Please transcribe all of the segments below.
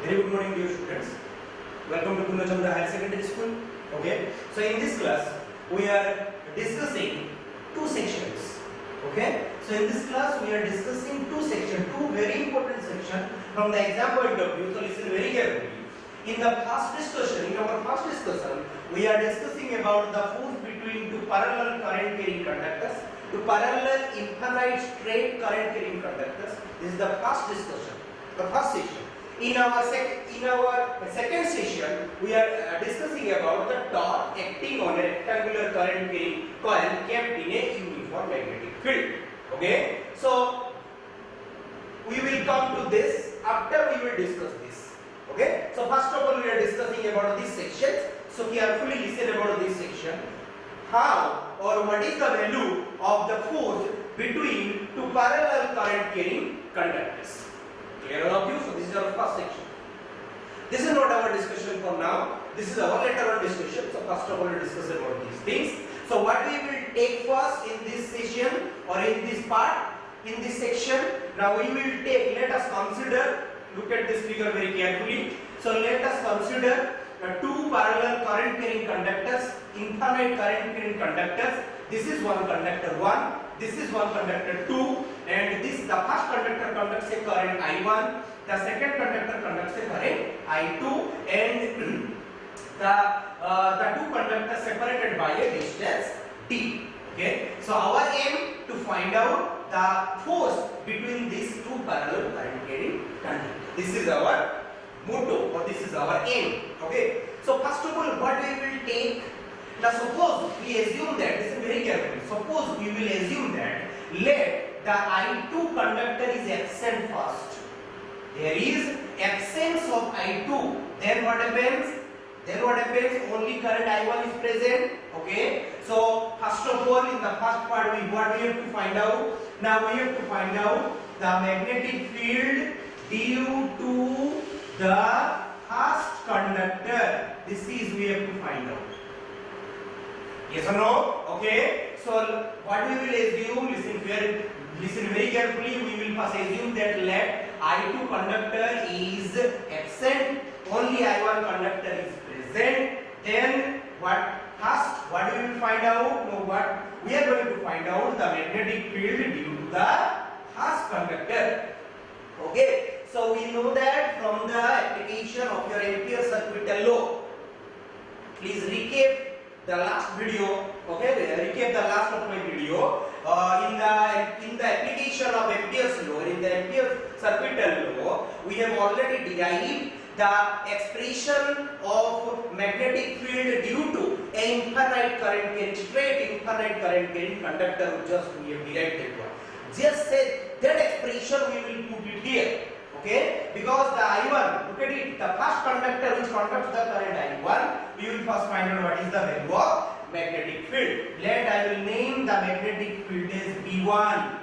Very good morning, dear students. Welcome to Purnachandra Higher Secondary School. Okay. So in this class, we are discussing two sections. Okay. So in this class, we are discussing two sections, two very important sections from the exam point of view. So listen very carefully. In our first discussion, we are discussing about the force between two parallel current carrying conductors, two parallel infinite straight current carrying conductors. This is the first discussion, the first section. In our second session, we are discussing about the torque acting on a rectangular current carrying coil kept in a uniform magnetic field. Okay, so we will come to this after we will discuss this. Okay, so first of all, we are discussing about this section. So carefully listen about this section. How or what is the value of the force between two parallel current carrying conductors? Clear all of you? So this is our first section. This is not our discussion for now. This is our later on discussion. So first of all, we discuss about these things. So what we will take first in this session or in this part, in this section, now we will take, let us consider, look at this figure very carefully. So let us consider two parallel current carrying conductors, infinite current carrying conductors. This is one conductor 1, this is one conductor 2, and this, the first conductor conducts a current I1, the second conductor conducts a current I2, and the two conductors separated by a distance d. Okay, so our aim to find out the force between these two parallel current carrying conductors. This is our motto, or this is our aim. Okay, so first of all, what we will take. Now suppose we assume that, listen very carefully, suppose we will assume that let the I2 conductor is absent first. There is absence of I2. Then what happens? Only current I1 is present. Okay. So first of all, in the first part, what we have to find out? Now we have to find out the magnetic field due to the first conductor. This is we have to find out. Yes or no? Okay. So what we will assume, listen very carefully, we will first assume that let I2 conductor is absent, only I1 conductor is present. Then what we will find out? No, what we are going to find out the magnetic field due to the first conductor. Okay. So we know that from the application of your Ampere circuital law. Please recap the last video. Okay, recap the last of my video. In the application of Ampere's law, in the Ampere circuital law, we have already derived the expression of magnetic field due to an infinite current carrying, straight infinite current carrying conductor. Just we have derived that one. Just say that expression we will put it here. Okay, because the I1, look at it, the first conductor which conducts the current I1, we will first find out what is the value of magnetic field. Let I will name the magnetic field as B1.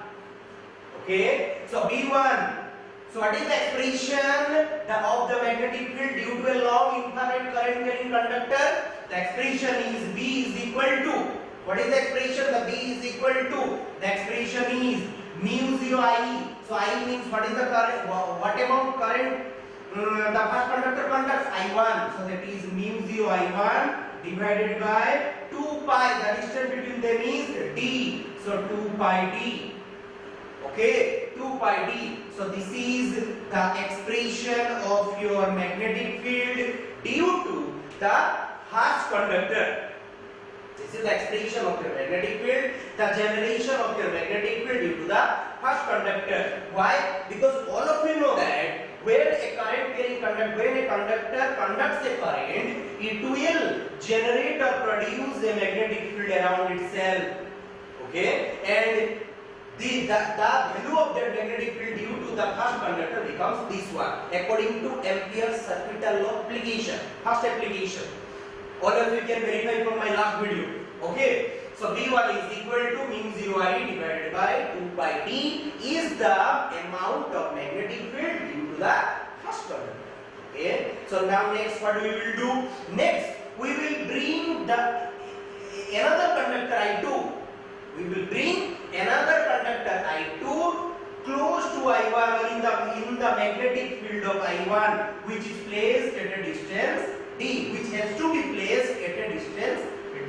Okay, so B1. So what is the expression of the magnetic field due to a long infinite current carrying conductor? The expression is B is equal to, what is the expression? The B is equal to, the expression is mu 0 I. So I means what is the current, what amount current the first conductor conducts? I1. So that is mu 0 I1 divided by 2 pi. The distance between them is d. So 2 pi d. Okay, 2 pi d. So this is the expression of your magnetic field due to the first conductor. This is the expression of your magnetic field, the generation of your magnetic field due to the first conductor. Why? Because all of you know that when a conductor conducts a current, it will generate or produce a magnetic field around itself. Okay, and the value of that magnetic field due to the first conductor becomes this one, according to Ampere's circuital law application. First application. All of you can verify from my last video. Okay, so B1 is equal to mu 0 I divided by 2 pi d is the amount of magnetic field due to the first conductor. Okay, so now next what we will do? Next we will bring another conductor I2. We will bring another conductor I2 close to I1 or in the magnetic field of I1 which is placed at a distance d, which has to be placed at a distance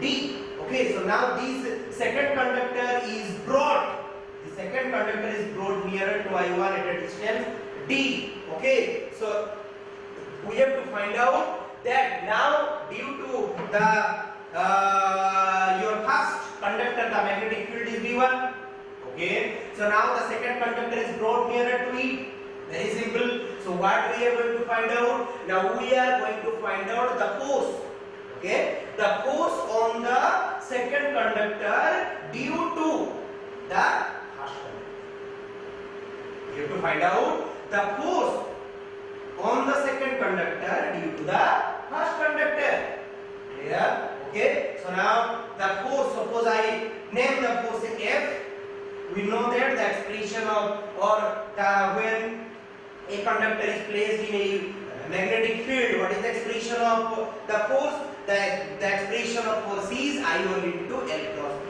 d. Okay, so now this second conductor is brought. The second conductor is brought nearer to I1 at a distance d. Okay, so we have to find out that now due to the your first conductor, the magnetic field is V1. Okay, so now the second conductor is brought nearer to it. Very simple. So what we are going to find out? Now we are going to find out the force. Okay, the force on the second conductor due to the first conductor. You have to find out the force on the second conductor due to the first conductor. Clear? Okay, so now the force, suppose I name the force F. We know that the expression of when a conductor is placed in a magnetic field, what is the expression of the force? The expression of force is I1 into L cross B.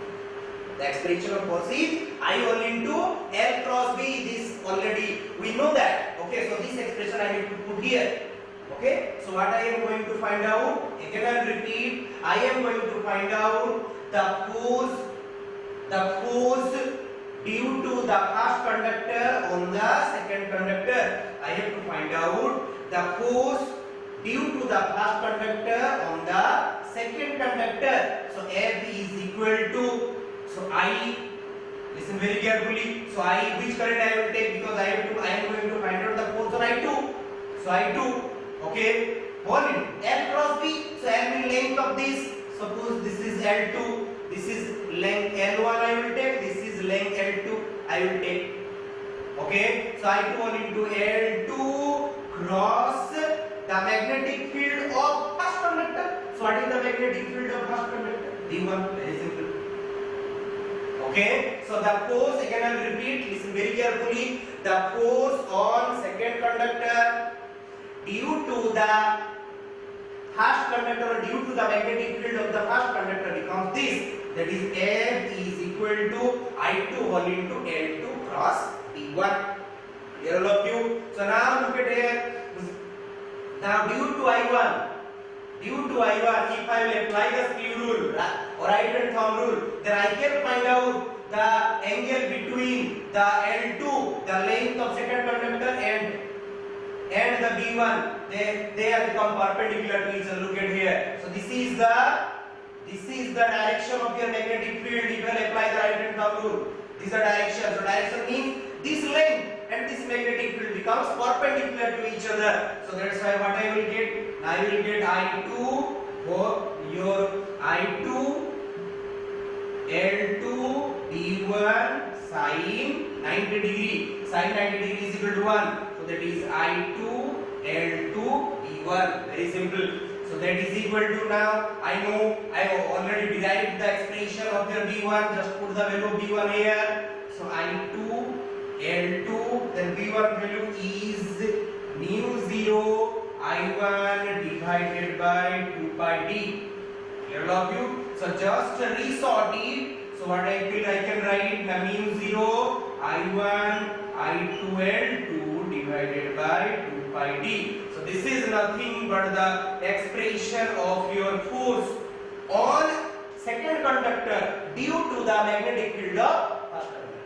The expression of force is I1 into L cross B. This already we know that. Okay, so this expression I need to put here. Okay, so what I am going to find out? Again I will repeat. I am going to find out the force due to the first conductor on the second conductor. I have to find out the force due to the first conductor on the second conductor. So F is equal to, so I, listen very carefully. So I, which current I will take, because I am going to find out the force on I2. So I2, okay, volume L cross B. So L means length of this. Suppose this is L2, this is length L1 I will take, this is length L2 I will take. Okay, so I2 into L2 cross the magnetic field of first conductor. So what is the magnetic field of first conductor? D1. Very simple. Okay, so the force, again I will repeat, listen very carefully. The force on second conductor due to the first conductor or due to the magnetic field of the first conductor becomes this. That is F is equal to I2 whole into L2 cross D1. Here all of you. So now look at here. Now due to I1, if I will apply the screw rule or right hand thumb rule, then I can find out the angle between the L2, the length of second conductor, and the B1. They are become perpendicular to each other. Look at here. So this is the direction of your magnetic field if you apply the right hand thumb rule. This is the direction. So direction means this length and this magnetic field becomes perpendicular to each other. So that's why what I will get? I will get I2 for your I2 L2 D1 sin 90 degree. Sin 90 degree is equal to 1. So that is I2 L2 D1. Very simple. So that is equal to, now I know I have already derived the expression of your B1. Just put the value of B1 here. So I2 L2, then B1 value is mu 0 I1 divided by 2 pi d. All of you. So just resort it. So what I can write the mu 0 I1 I2 L2 divided by 2 pi d. So this is nothing but the expression of your force on second conductor due to the magnetic field of first conductor.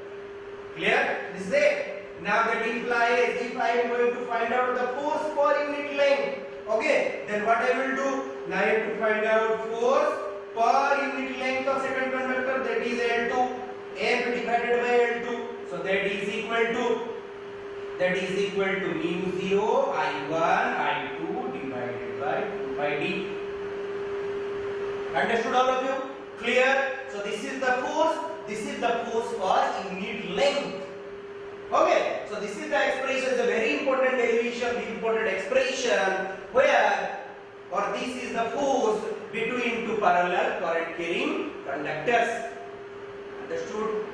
Clear? This is it. Now that implies if I am going to find out the force per unit length, okay, then what I will do? Now I have to find out force per unit length of second conductor, that is L2, F divided by L2. So that is equal to mu 0 I1 I2 divided by 2 pi d. Understood all of you? Clear? So this is the force per unit length. Okay, so this is the expression, is a very important derivation, the important expression where, or this is the force between two parallel current carrying conductors. Understood?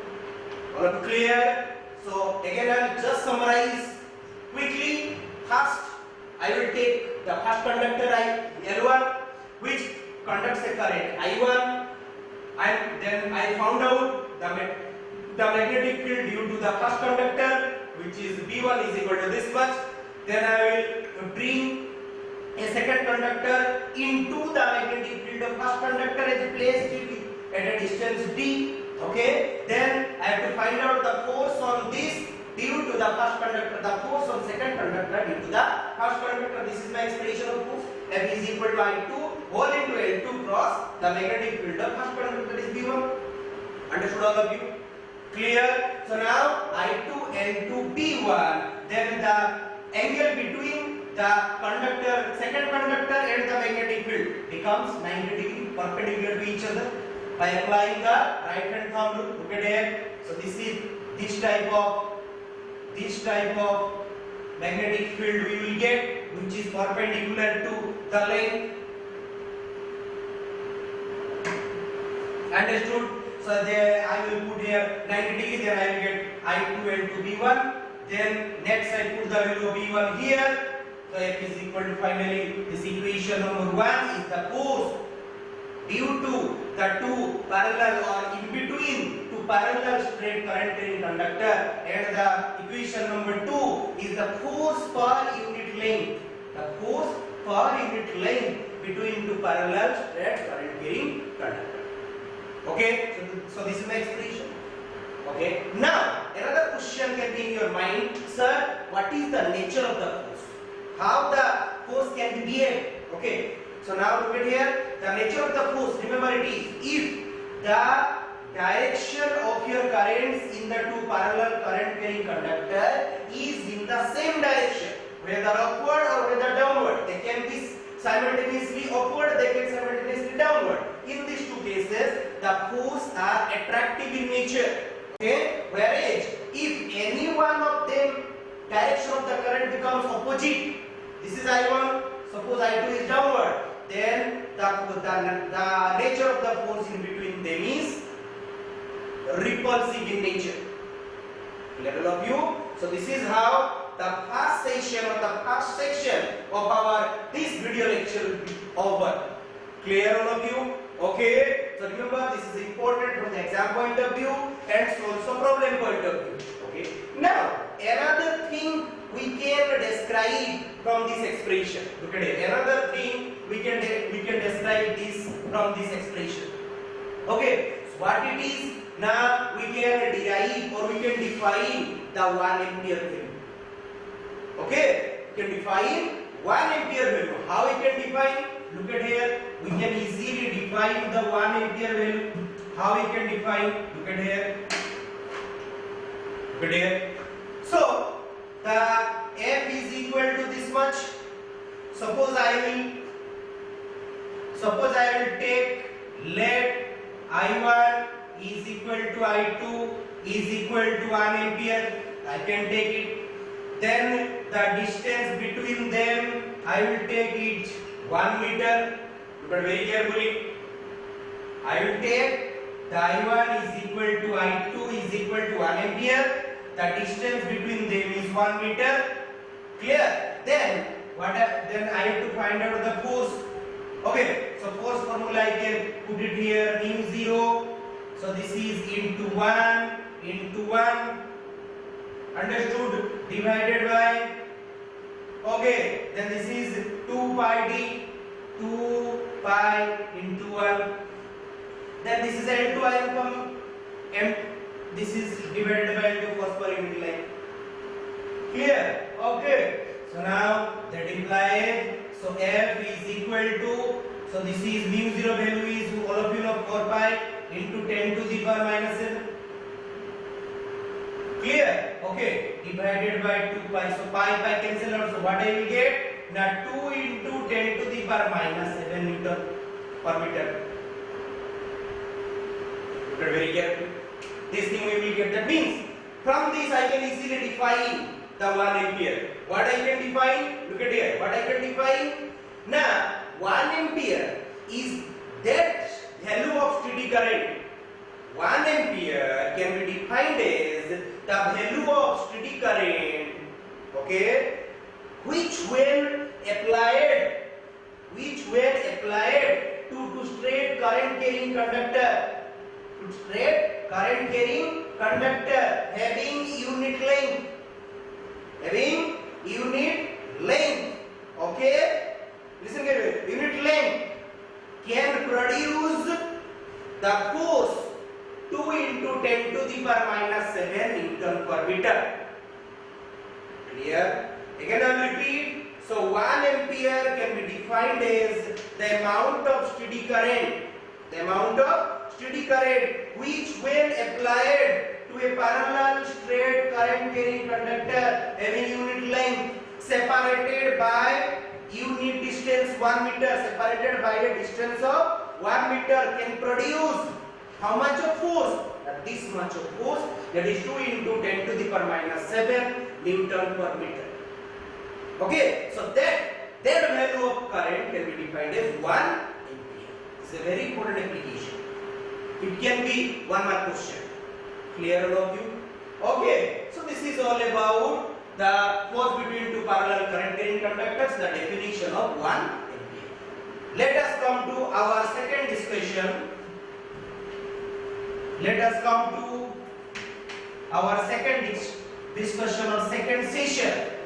All of you clear? So again I will just summarize quickly. First I will take the first conductor L1 which conducts a current I1, and then I found out the magnetic field due to the first conductor which is B1 is equal to this much. Then I will bring a second conductor into the magnetic field of first conductor as placed at a distance d. Okay, then I have to find out the force on this due to the first conductor, the force on second conductor due to the first conductor. This is my expression of force. F is equal to I2 whole into L2 cross the magnetic field of first conductor, that is B1. Understood all of you? Clear? So now I2 L2 B1, then the angle between the conductor, second conductor and the magnetic field becomes 90 degree perpendicular to each other by applying the right hand thumb rule. Look at here. So this is this type of magnetic field we will get, which is perpendicular to the length. Understood? So there I will put here 90 degree, then I will get I2 L2 B1. Then next I put the value of B1 here. So F is equal to, finally this equation number 1 is the force due to the two parallel or in between two parallel straight current carrying conductor, and the equation number 2 is the force per unit length. The force per unit length between two parallel straight current carrying conductor. Okay, so this is my expression. Okay, now another question can be in your mind, sir, what is the nature of the force? How the force can be behaved? Okay, so now look at here, the nature of the force, remember it is if the direction of your currents in the two parallel current carrying conductor is in the same direction, whether upward or whether downward. They can be simultaneously upward, they can simultaneously downward. In these two cases, the force are attractive in nature. Okay, whereas if any one of them direction of the current becomes opposite, this is I1, suppose I2 is downward, then the nature of the force in between them is repulsive in nature. Level of you. So this is how the first session or the first section of our this video lecture will be over. Clear all of you? Okay. So remember, this is important from the exam point of view and also problem point of view. Okay. Now another thing we can describe from this expression. Look at it. Another thing we can describe this from this expression. Okay. So what it is? Now we can derive or we can define the 1 ampere value. Okay, we can define 1 ampere value. How we can define? Look at here. We can easily define the 1 ampere value. How we can define? Look at here. Look at here. So the F is equal to this much. Suppose I will take, let I1 is equal to I2 is equal to 1 ampere. I can take it. Then the distance between them, I will take it 1 meter. Look at very carefully. I will take the I1 is equal to I2 is equal to 1 ampere. The distance between them is 1 meter. Clear? Then then I have to find out the force. Okay, so force formula I can put it here, mu 0. So this is into 1 into 1. Understood? Divided by, okay, then this is 2 pi d, 2 pi into 1. Then this is L2 I am coming, and this is divided by L2 force per unit length. Clear? Okay. So now that implies, so F is equal to, so this is mu 0 value is, all of you know, 4 pi into 10 to the power minus 7. Clear? Okay. Divided by 2 pi. So pi cancel out. So what I will get? Now 2 into 10 to the power minus 7 Newton per meter. Look at very carefully. This thing we will get. That means from this I can easily define the 1 ampere. What I can define? Look at here. What I can define? Now 1 ampere is that value of steady current. 1 ampere can be defined as the value of steady current, okay, which when applied to straight current carrying conductor, having unit length, having unit length, okay, listen carefully, unit length can produce the force 2 into 10 to the power minus 7 Newton per meter. Clear? Again I will repeat. So 1 ampere can be defined as the amount of steady current, which when applied to a parallel straight current carrying conductor having unit length separated by unit distance 1 meter, separated by a distance of 1 meter, can produce how much of force? This much of force, that is 2 into 10 to the power minus 7 Newton per meter. Okay, so that value of current can be defined as 1 ampere. It's a very important application. It can be 1 mark question. Clear all of you? Okay, so this is all about the force between two parallel current carrying conductors, the definition of 1 ampere. Let us come to our second discussion. Let us come to our second discussion or second session.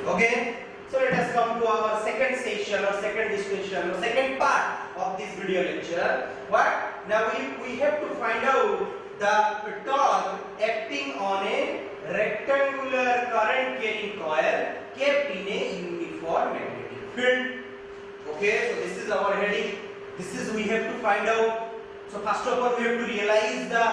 Okay, so let us come to our second session or second discussion or second part of this video lecture. What? Now we have to find out the torque acting on a rectangular current carrying coil kept in a uniform magnetic field. Okay, so this is our heading. This is we have to find out. So first of all we have to realize the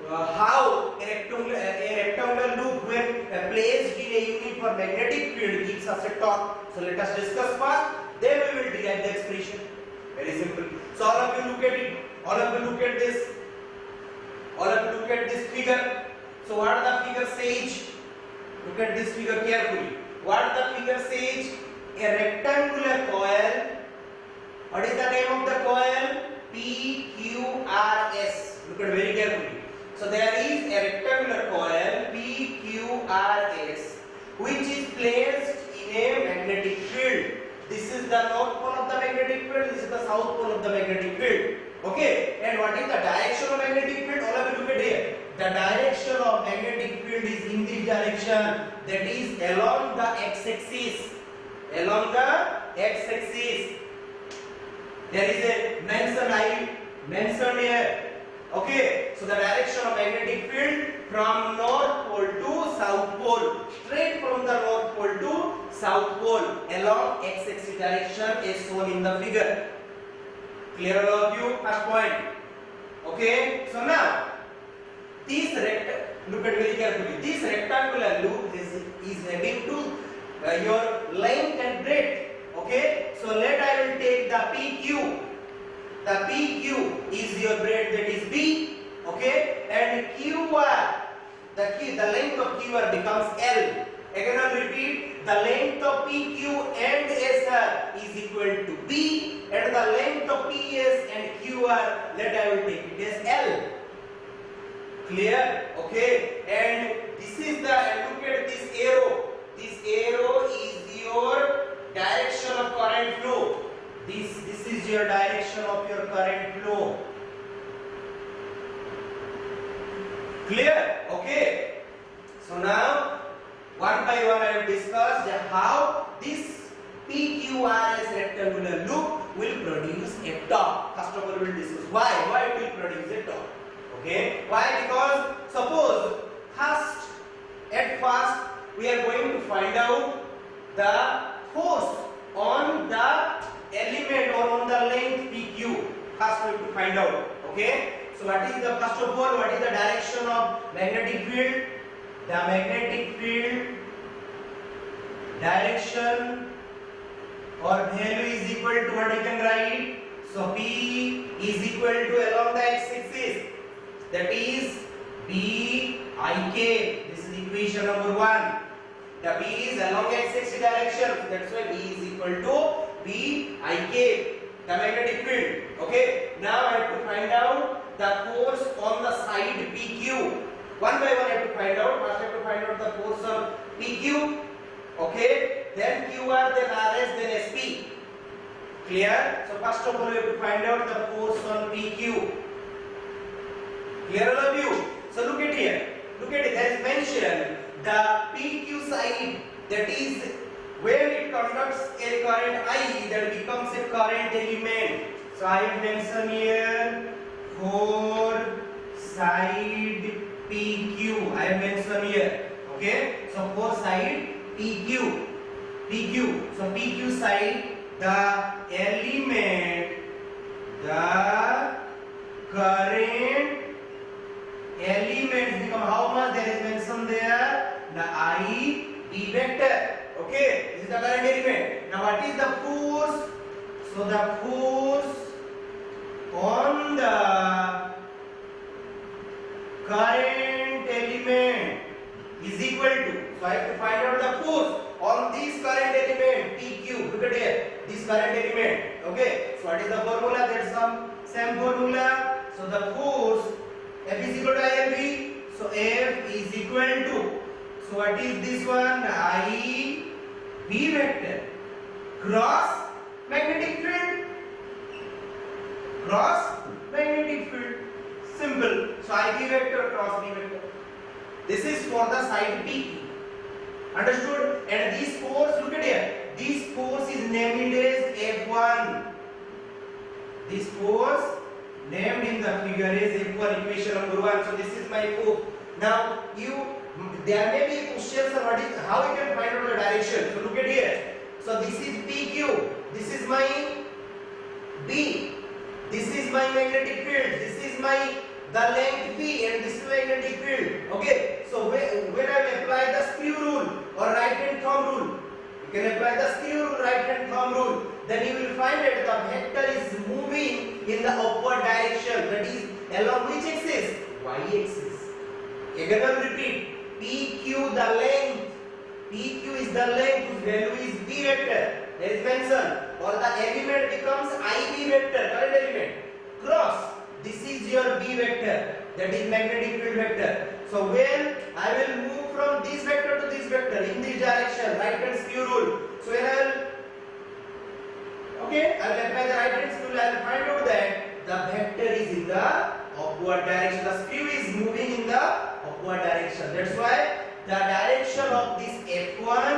how a rectangular loop when placed in a uniform magnetic field gives us a torque. So let us discuss first, then we will derive the expression. Very simple. So all of you look at it. All of you look at this. All of you look at this figure. So what the figure says? Look at this figure carefully. What the figure says? A rectangular coil. What is the name of the coil? PQRS. Look at very carefully. So there is a rectangular coil PQRS which is placed in a magnetic field. This is the north pole of the magnetic field, this is the south pole of the magnetic field. Okay, and what is the direction of magnetic field? All of you look at here. The direction of magnetic field is in this direction, that is along the x-axis. Along the x-axis. There is a mention here. Okay, so the direction of magnetic field from north pole to south pole, straight from the north pole to south pole along x-axis direction is shown in the figure. Clear all of you? First point. Okay, so now this look at very carefully. This rectangular loop is having to your length and breadth. Okay, so I will take the PQ. The PQ is your breadth, that is B, okay, and QR, the length of QR becomes L. Again I will repeat, the length of PQ and SR is equal to B, and the length of PS and QR, I will take it as L. Clear? Okay, and this is the, look at this arrow. This arrow is your direction of current flow. This is your direction of your current flow. Clear? Okay. So now one by one I have discussed how this PQRS rectangular loop will produce a torque. First of all we will discuss why it will produce a torque. Okay? Why? Because suppose at first we are going to find out the force on the element or on the length PQ. First we have to find out. Okay, so what is the first of all, what is the direction of magnetic field? The magnetic field direction or value is equal to what you can write. So P is equal to along the x-axis, that is BIK. This is equation number 1. The B is along x-axis direction, that's why B is equal to BIK, the magnetic field. Okay, now I have to find out the force on the side PQ. one by one I have to find out. First I have to find out the force on PQ. Okay, then QR, then RS, then SP. Clear? So first of all we have to find out the force on PQ. Clear all of you? So look at here. Look at it. There is mentioned the PQ side, that is when it conducts a current I, that becomes a current element. So I have mentioned here for side PQ. I have mentioned here. Okay. So for side PQ. So PQ side, the element, the current elements become how much? There is mentioned there the I B vector. Okay, this is the current element. Now what is the force? So the force on the current element is equal to, so I have to find out the force on this current element PQ. Look at here, this current element. Okay, so what is the formula? That's some same formula. So the force F is equal to ILB. So F is equal to, so what is this one? I B vector cross magnetic field. Cross magnetic field. Simple. So I B vector cross B vector. This is for the side PQ. Understood? And this force, look at here. This force is named as F1. This force named in the figure is F1, equation number 1. So this is my force. Now there may be questions on how you can find out the direction. So look at here. So this is PQ. This is my B. This is my magnetic field. This is my the length P, and this is magnetic field. Okay. So when I will apply the screw rule or right hand thumb rule, you can apply the screw rule, right hand thumb rule. Then you will find that the vector is moving in the upward direction. That is along which axis? Y-axis. Again I will repeat. PQ the length. PQ is the length whose value is B vector. That is mentioned. Or the element becomes IB vector, current element. Cross. This is your B vector. That is magnetic field vector. So when I will move from this vector to this vector in this direction, right hand screw rule. So when I will apply the right hand screw rule, I will find out that the vector is in the upward direction. The screw is moving in the upward direction. That's why the direction of this F1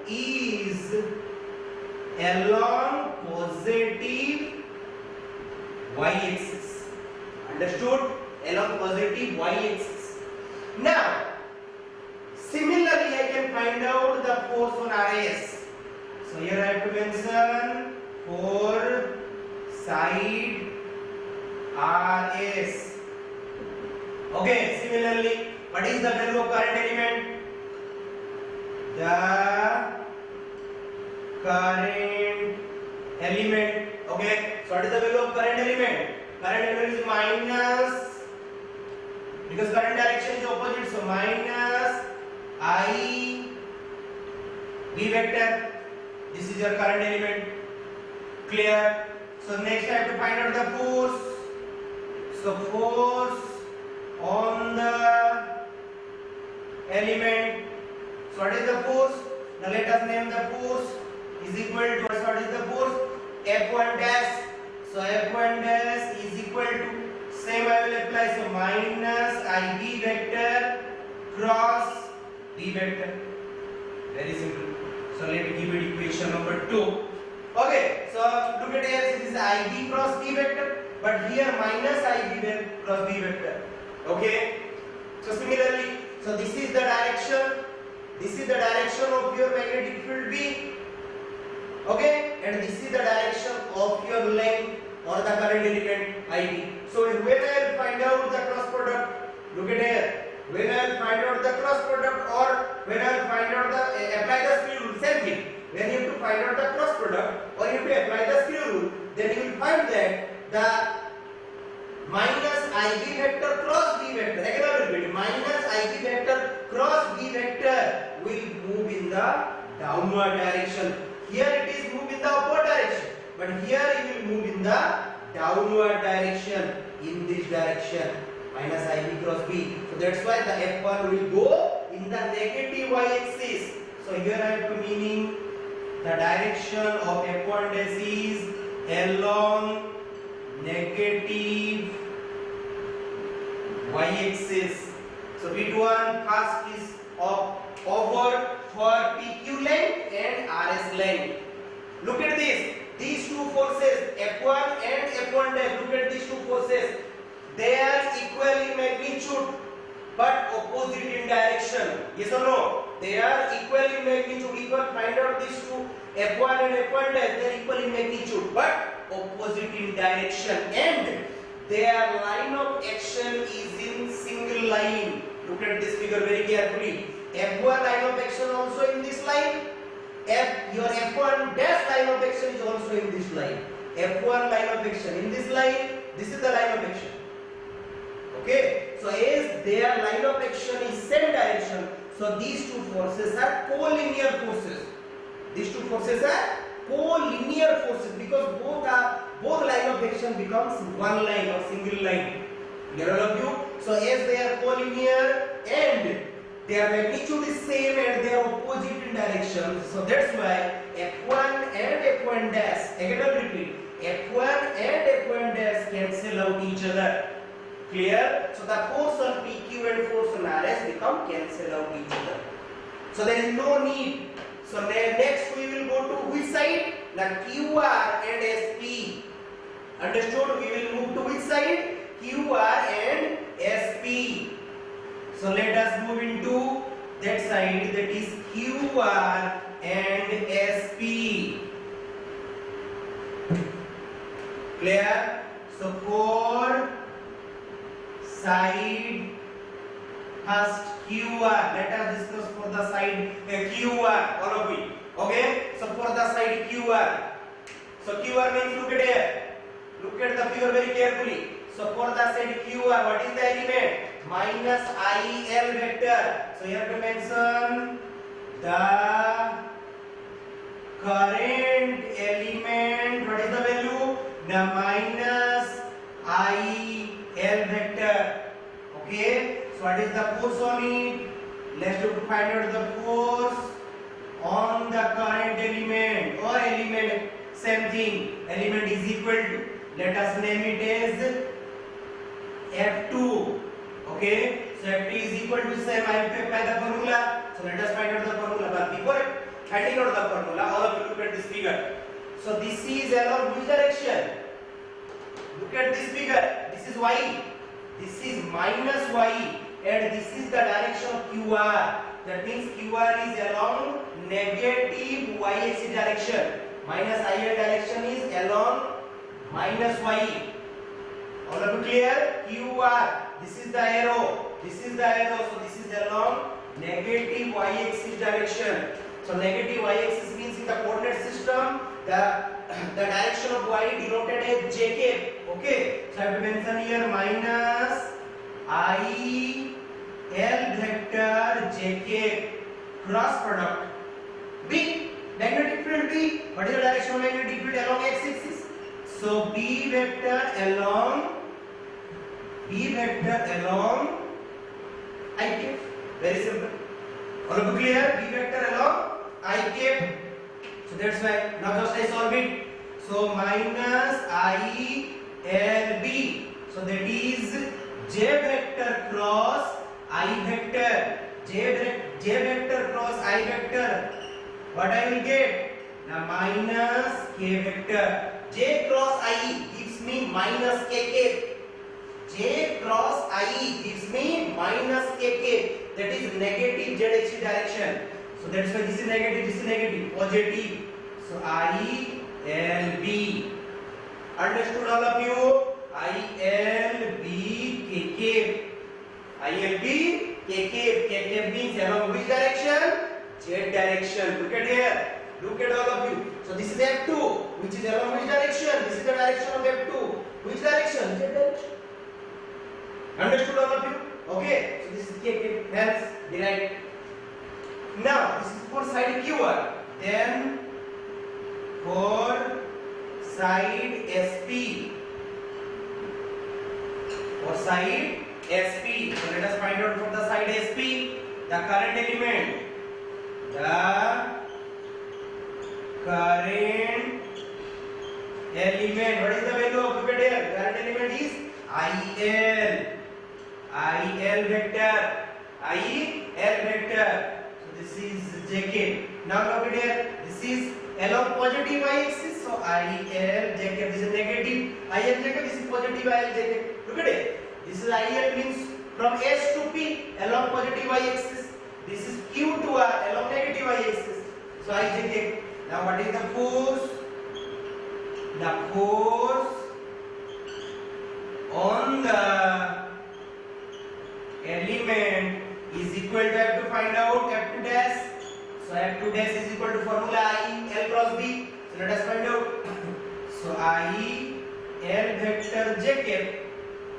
is along positive y-axis. Understood? Along positive y-axis. Now, similarly, I can find out the force on RS. So here I have to mention for side RS. Okay, similarly, what is the value of current element? The current element. Okay, so what is the value of current element? Current element is minus, because current direction is opposite, so minus I B vector. This is your current element. Clear? So next I have to find out the force. So force on the element. So what is the force? Now let us name the force is equal to, what is the force? F1 dash. So F1 dash is equal to, same I will apply, so minus IB vector cross B vector. Very simple. So let me give it equation number 2. Okay, so look at here, this is IB cross B vector, but here minus IB cross B vector. Okay, so similarly, so this is the direction. This is the direction of your magnetic field B. Okay, and this is the direction of your length or the current element IB. So when I will find out the cross product, look at here. When I will find out the cross product, or when I will find out the apply the screw rule, same thing. When you have to find out the cross product or you have to apply the screw rule, then you will find that the minus IB vector cross B vector, again I will repeat, minus IB vector cross B vector will move in the downward direction. Here it is move in the upward direction, but here it will move in the downward direction, in this direction. minus IB cross B. So that's why the F1 will go in the negative y-axis. So here I have to meaning the direction of F1 dash is along negative y-axis. So bit1 first is over for PQ length and RS length. Look at this. These two forces F1 and F1 dash. Look at these two forces. They are equal in magnitude but opposite in direction. Yes or no? They are equal in magnitude. You can find out these two F1 and F1 dash. They are equal in magnitude but opposite in direction, and their line of action is in single line. Look at this figure very carefully. F1 line of action also in this line. Your F1 dash line of action is also in this line. F1 line of action in this line. This is the line of action. Okay. So as their line of action is same direction, so these two forces are collinear forces. These two forces are collinear forces because both line of action becomes one line or single line. Clear all of you? So as they are collinear and their magnitude is same and they are opposite in direction, so that's why F1 and F1 dash, again I'll repeat, F1 and F1 dash cancel out each other. Clear? So the force on PQ and force on RS become cancel out each other. So there is no need. So next we will go to which side? Now QR and SP. Understood? We will move to which side? QR and SP. So let us move into that side, that is QR and SP. Clear? So for side first QR, let us discuss for the side QR, all of it. Okay? So for the side QR. So QR means, look at here. Look at the figure very carefully. So for the side QR, what is the element? Minus IL vector. So you have to mention the current element. What is the value? The minus IL vector. Okay. So what is the force on it? Let's look to find out the force on the current element or element. Same thing. Element is equal to, let us name it as F2. Okay, so F2 is equal to same. I have to apply the formula. So let us find out the formula. But before finding out the formula, all of you look at this figure. So this is along which direction? Look at this figure. This is y. This is minus y, and this is the direction of QR. That means QR is along negative y-axis direction. Minus IL direction is along minus y. All of you clear? QR. This is the arrow. This is the arrow. So this is along negative y-axis direction. So negative y-axis means in the coordinate system, the direction of y denoted as j cap. Okay. So I have to mention here minus I L vector j cap cross product B. Magnetic field B. What is the direction of magnetic field along x-axis? So B vector along I cap. Very simple. All of you clear? B vector along I cap. So that's why now just I solve it. So minus I L B. So that is J vector cross I vector. J vector cross I vector. What I will get? Now minus K vector. J cross I gives me minus K cap. J cross I gives me minus K cap. That is negative Z-axis direction. So that's why this is negative, positive. So I L B. Understood all of you? I L B K cap. I L B K cap. K cap means along which direction? Z direction. Look at here. Look at all of you. So this is F2, which is along which direction? This is the direction of F2. Which direction? Z direction. Understood all of you? Okay. So this is K cap. Hence derived. Now this is for side QR. Then for side SP. For side SP. So let us find out from the side SP the current element. The current element. What is the value of, look at here, current element is IL. IL vector. IL vector. So this is JK. Now look at here. This is along positive y-axis. So IL JK. This is negative IL JK. This is positive IL JK. Look at it. This is IL means from S to P along positive y-axis. This is Q to R along negative y-axis. So I JK. Now what is the force? The force on the element is equal to, I have to find out F2 dash. So F2 dash is equal to formula I L cross B. So let us find out. So I L vector J cap.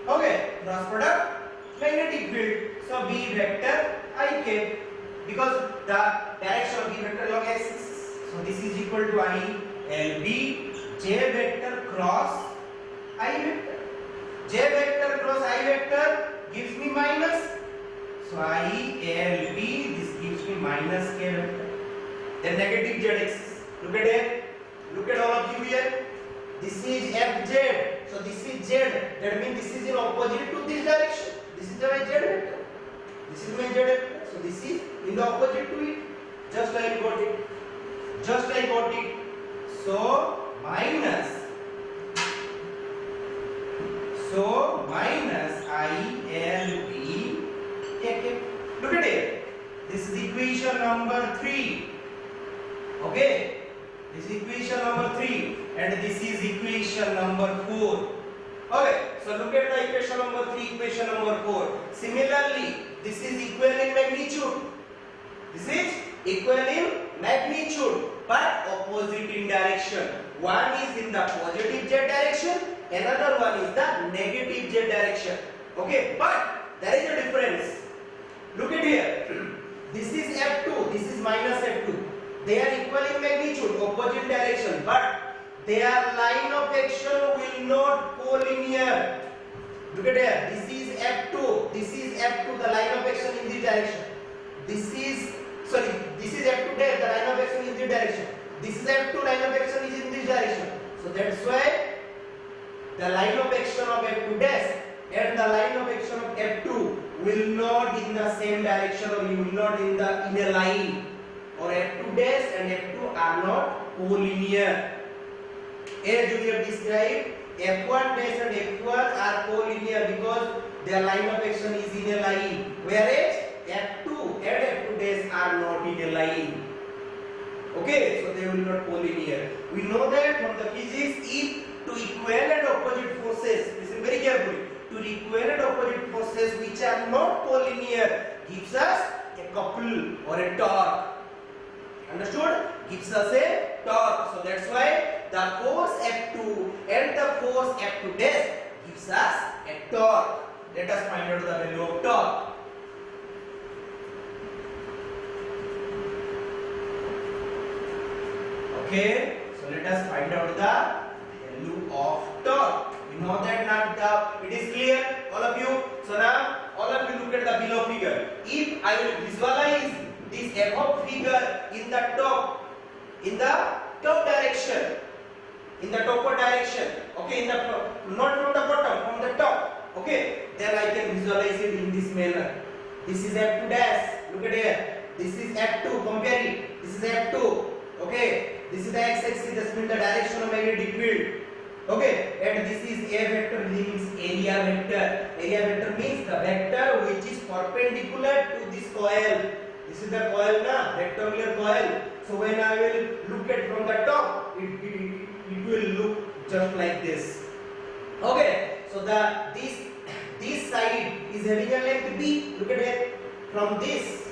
Okay, cross product magnetic field. So B vector I cap, because the direction of B vector along axis. So this is equal to I L B J vector cross I vector. J vector cross I vector gives me minus. So I L B, this gives me minus K vector. Then negative Z axis. Look at it. Look at all of you here. This is FZ. So this is Z. That means this is in opposite to this direction. This is my Z vector. This is my Z vector. So this is in the opposite to it. Just like got it. Just like got it. So minus. So minus ILB. Look at it. This is equation number 3. Okay. This is equation number 3 and this is equation number 4. Okay. So look at the equation number 3, equation number 4. Similarly, this is equal in magnitude. This is equal in magnitude but opposite in direction. One is in the positive Z direction, another one is the negative Z direction. Okay, but there is a difference. Look at here. This is F2, this is minus F2. They are equal in magnitude, opposite direction, but their line of action will not collinear. Look at here. This is F2, this is F2, the line of action in this direction. This is F2 there, the line of action in this direction. This is F2, line of action is in this direction. So that's why the line of action of F2 dash and the line of action of F2 will not in the same direction, or you will not in a line, or F2 dash and F2 are not collinear. As we have described, F1 dash and F1 are collinear because their line of action is in a line, whereas F2 and F2 dash are not in a line. Okay, so they will not collinear. We know that from the physics, if two equal and opposite forces, listen very carefully, two equal and opposite forces which are not collinear gives us a couple or a torque. Understood? Gives us a torque. So that's why the force F2 and the force F2 dash gives us a torque. Let us find out the value of torque. Okay, so let us find out the value of torque. We know that now it is clear, all of you. So now all of you look at the below figure. If I will visualize this above figure in the top direction, in the topward direction, okay, not from the bottom, from the top, okay, then I can visualize it in this manner. This is F2 dash. Look at here. This is F2. Compare it. This is F2. Okay. This is the x-axis, that means the direction of magnetic field. Okay, and this is A vector, means area vector. Area vector means the vector which is perpendicular to this coil. This is the coil, na, rectangular coil. So when I will look at from the top, it will look just like this. Okay, so this side is having a length b. Look at it. From this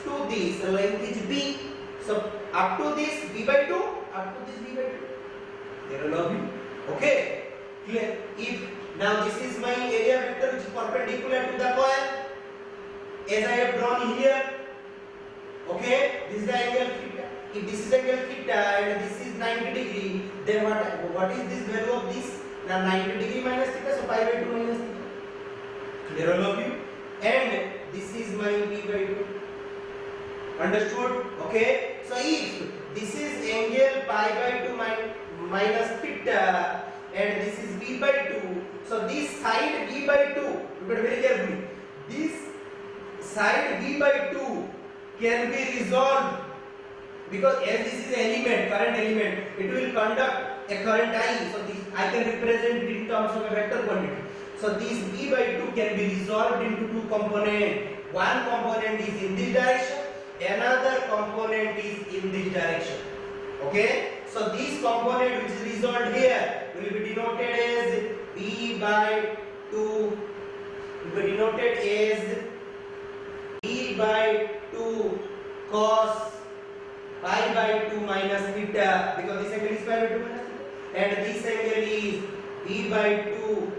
to this, the length is b. So up to this b by 2, up to this b by 2. There will be. Okay, clear. If now this is my area vector which is perpendicular to the coil, as I have drawn here. Okay, this is the angle theta. If this is angle theta and this is 90 degree, then what is this value of this? Now 90 degree minus theta, so pi by 2 minus theta. clear all of you, and this is my V by 2. Understood? Okay. So if this is angle pi by 2 minus theta, and this is V by 2, so this side V by 2, look at very carefully, this side V by 2 can be resolved, because as this is element, current element, it will conduct a current I, so this I can represent it in terms of a vector quantity. So this V by 2 can be resolved into two components. One component is in this direction, another component is in this direction. Okay, so this component which is resolved here will be denoted as V by 2, will be denoted as V by 2 cos pi by 2 minus theta, because this angle is pi by 2 minus theta, and this angle is V by 2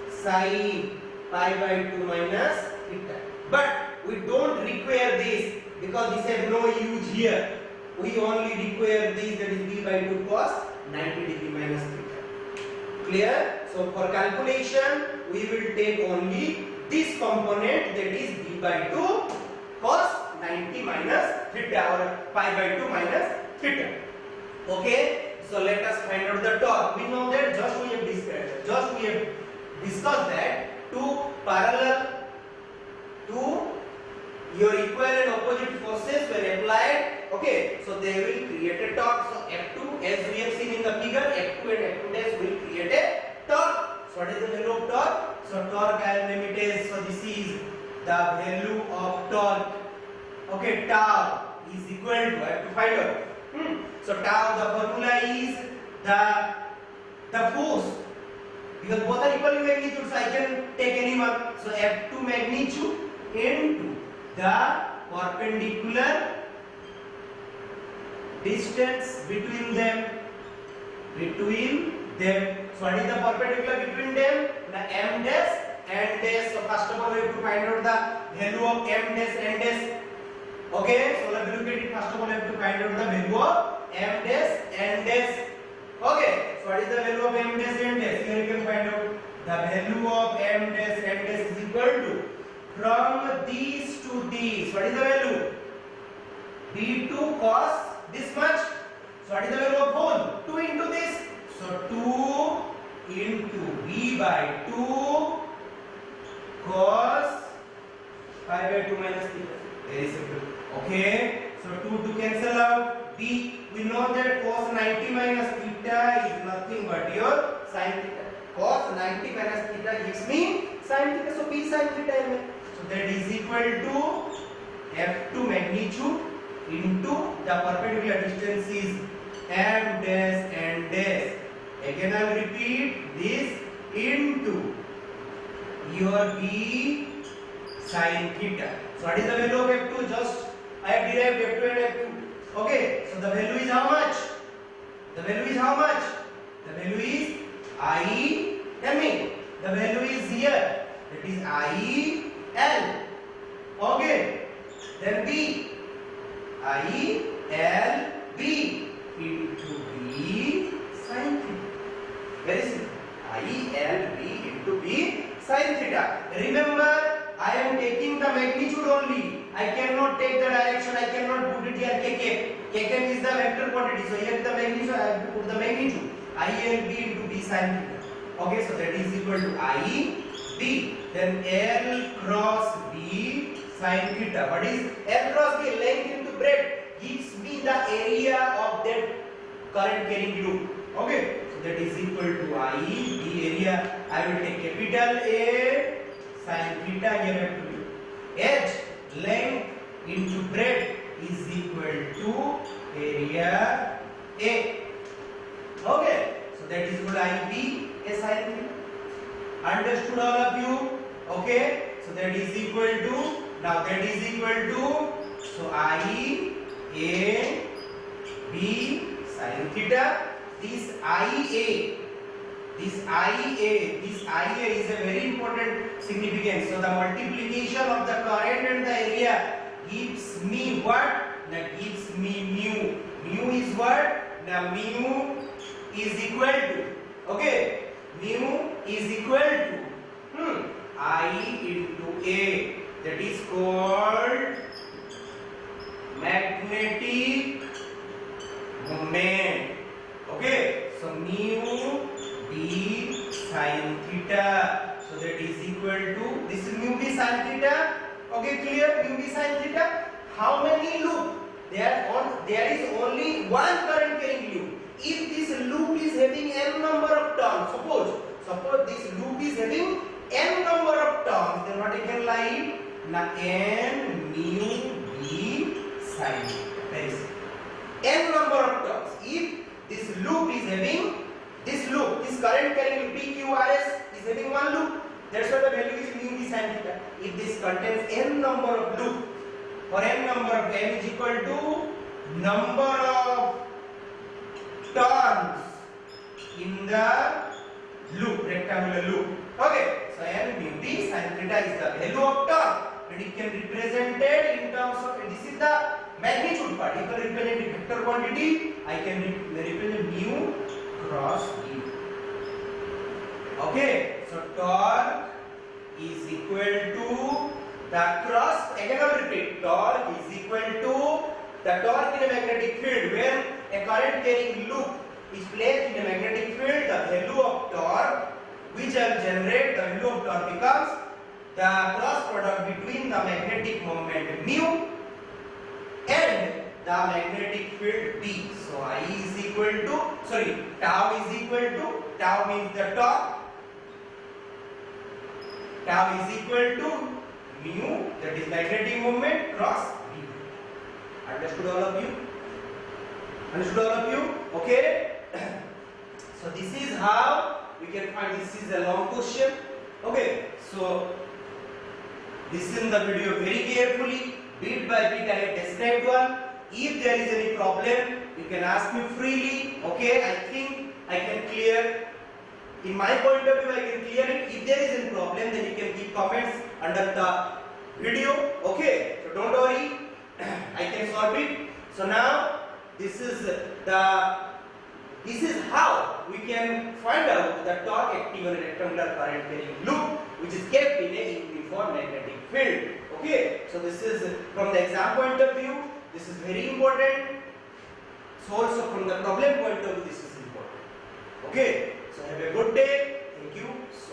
sin pi by 2 minus theta. But we don't require this, because this has no use here. We only require this, that is V by 2 cos 90 degree minus theta. Clear? So for calculation we will take only this component, that is V by 2 cos 90 minus theta, or pi by 2 minus theta. Okay, so let us find out the torque. We know that just we have discussed that two parallel to your equal and opposite forces when applied, okay, so they will create a torque. So F2, as we have seen in the figure, F2 and F2 dash will create a torque. So what is the value of torque? So torque I will name it as, so this is the value of torque. Okay, tau is equal to, I have to find out. So tau, the formula is the force, because both are equal in magnitude, so I can take any one. So F2 magnitude into the perpendicular distance between them. So what is the perpendicular between them? The m dash and dash. So first of all we have to find out the value of m dash and dash. Okay, so let us look at it. First of all we have to find out the value of m dash and dash. Okay, so what is the value of m dash and dash? Here you can find out the value of m dash and dash is equal to, from these to these, what is the value? V2 cos this much. So what is the value of whole? 2 into this. So 2 into V by 2 cos pi by 2 minus theta. Very simple. Okay. So 2 to cancel out. V, we know that cos 90 minus theta is nothing but your sin theta. Cos 90 minus theta gives me sin theta. So P sin theta. So that is equal to F2 magnitude into the perpendicular distance is m dash and dash. Again I will repeat this, into your V sin theta. So what is the value of F2? Just I have derived F2 and F2. Okay, so the value is how much? The value is how much? The value is I. Tell me. The value is here. That is I L. Okay. Then B. I L B into B sin theta. Very simple. I L B into B sin theta. Remember, I am taking the magnitude only. I cannot take the direction. I cannot put it here kk. Kk is the vector quantity. So here the magnitude, I have to put the magnitude. I L B into B sin theta. Okay, so that is equal to I B. Then L cross B sin theta. What is L cross B? Length into breadth gives me the area of that current carrying loop. Okay, so that is equal to I B area. I will take capital A sin theta. Here have to be edge length into breadth is equal to area A. Okay, so that is equal to I B A sin theta. Understood all of you? Okay, so that is equal to, now that is equal to, so I A B sin theta. This IA is a very important significance. So the multiplication of the current and the area gives me what? That gives me mu. Mu is what? The mu is equal to, okay, mu is equal to I into A. That is called magnetic moment. Okay, so mu b sin theta. So that is equal to, this is mu b sin theta. Okay, clear? Mu b sin theta. How many loop? There is only one current carrying loop. If this loop is having n number of turns, suppose this loop is having n number of turns, then what I can write? Na n mu b sin. Very simple. N number of turns. If this loop is having this current carrying loop PQRS is having one loop, that's why the value is mu b sin theta. If this contains n number of loop, or n number of n is equal to number of turns in the loop, rectangular loop. Okay, so n mu b sin theta is the value of turn, and it can be represented in terms of, this is the magnitude part. You can represent the vector quantity. I can represent mu cross b. Okay, so torque is equal to the cross, again I will repeat, torque is equal to the torque in a magnetic field. When a current carrying loop is placed in a magnetic field, the value of torque which I will generate, the value of torque becomes the cross product between the magnetic moment mu and the magnetic field B. So I is equal to, tau is equal to, tau means the torque, tau is equal to mu, that is magnetic moment, cross B. Understood all of you? Understood all of you? Okay. So this is how we can find. This is a long question. Okay. So listen the video very carefully. Bit by bit I have described one. If there is any problem, you can ask me freely. Okay. I think I can clear. In my point of view, I can clear it. If there is any problem, then you can keep comments under the video. Okay. So don't worry. I can solve it. So now this is how we can find out the torque acting on a rectangular current carrying loop which is kept in a uniform magnetic field. Okay, so this is from the exam point of view, this is very important. So also from the problem point of view, this is important. Okay, so have a good day. Thank you so much.